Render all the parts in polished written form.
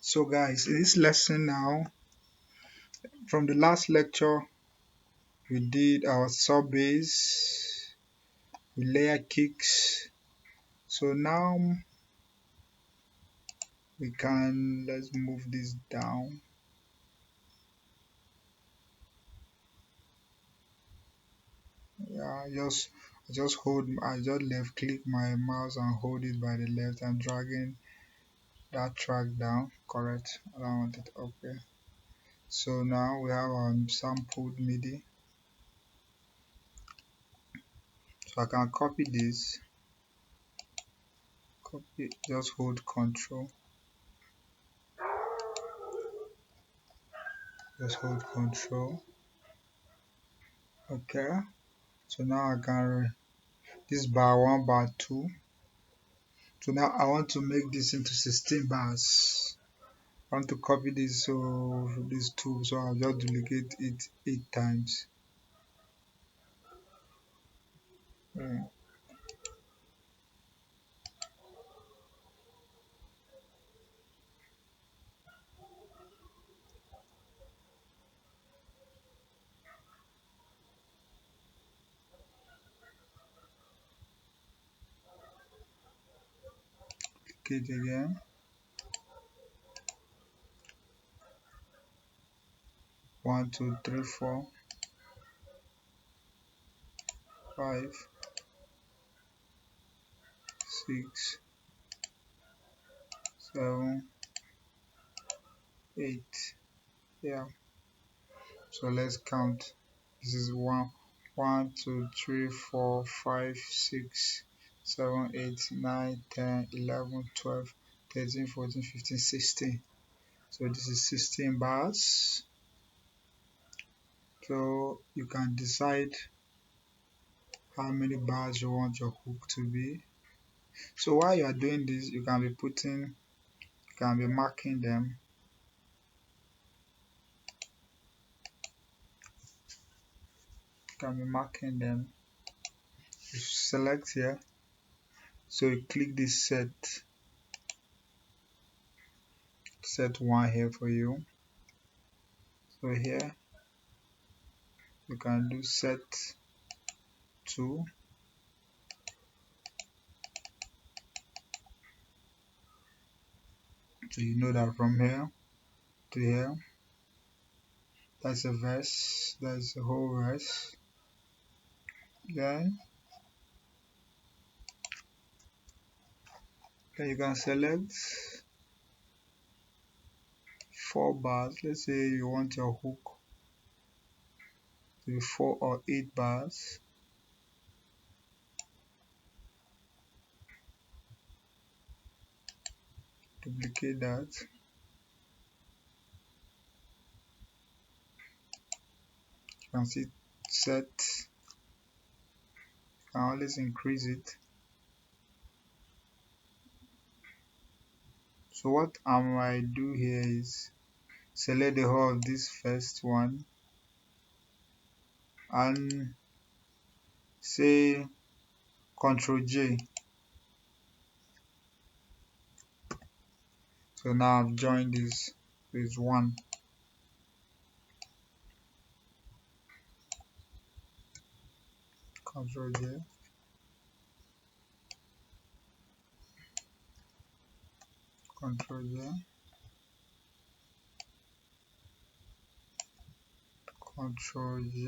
So guys, in this lesson now, from the last lecture, we did our sub bass, we layer kicks. So now let's move this down. Yeah, I just left click my mouse and hold it by the left and dragging that track down. Correct. I don't want it. Okay. So now we have our sampled MIDI. So I can copy this. Copy. Just hold Control. Just hold Control. Okay. So now I can this bar 1, bar 2. So now I want to make this into 16 bars. I want to copy this, so these two, so I'll just duplicate it 8 times. Mm. Duplicate again. 1, 2, 3, 4, 5, 6, 7, 8. Yeah. So let's count. This is 1, 2, 3, 4, 5, 6, 7, 8, 9, 10, 11, 12, 13, 14, 15, 16. So this is 16 bars. So you can decide how many bars you want your hook to be. So while you are doing this, you can be marking them. You can be marking them. You select here. So you click this set 1 here for you. So here you can do set 2. So you know that from here to here, that's a verse, that's the whole verse. Then you can select 4 bars. Let's say you want your hook to be 4 or 8 bars. Duplicate that. You can see set. You can always increase it. So what I might do here is select the whole of this first one and say Ctrl J. So now I've joined this with 1. Ctrl J. Ctrl J. Ctrl J.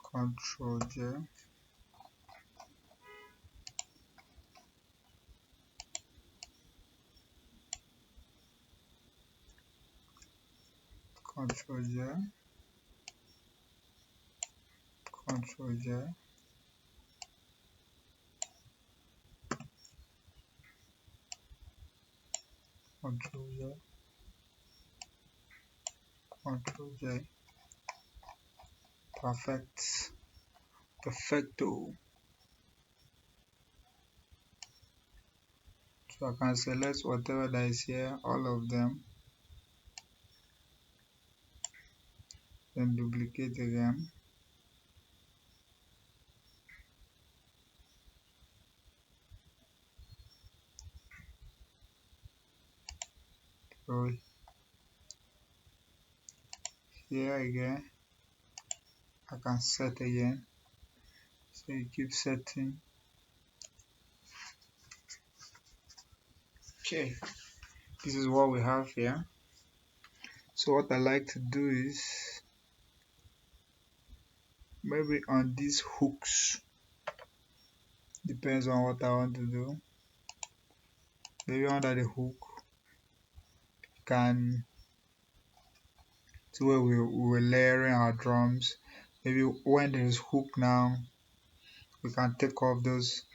Ctrl J. Ctrl J. Ctrl J. Ctrl J. Ctrl J. Perfect. Perfecto. So I can select whatever that is here, all of them, then duplicate again. So here again, I can set again. So you keep setting. Okay, this is what we have here. So what I like to do is maybe on these hooks, depends on what I want to do. Maybe under the hook, can to where we were layering our drums. Maybe when there's hook now, we can take off those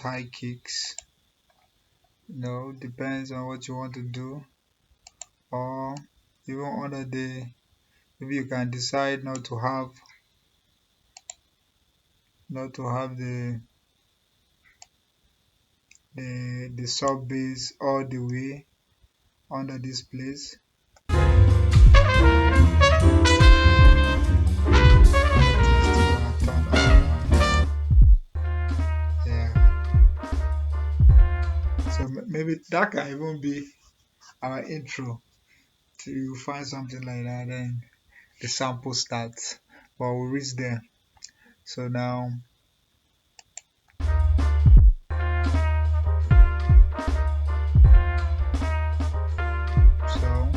high kicks. Depends on what you want to do. Or even under the, maybe you can decide not to have the sub bass all the way under this place. Yeah. So maybe that can even be our intro to find something like that, then the sample starts. But we'll reach there. So now, so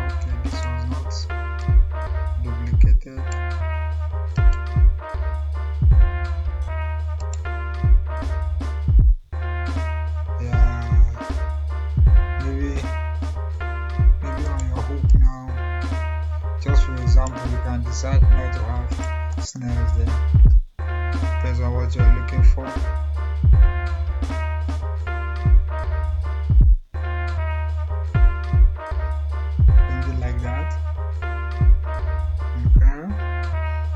okay, this was not duplicated. Yeah, maybe on your hook now, just for example, you can decide not to have snares there. Depends on what you're looking for. Something like that. Okay.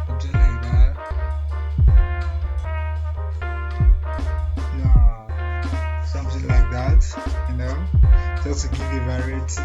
Something like that. Yeah. Something like that, just to give you variety.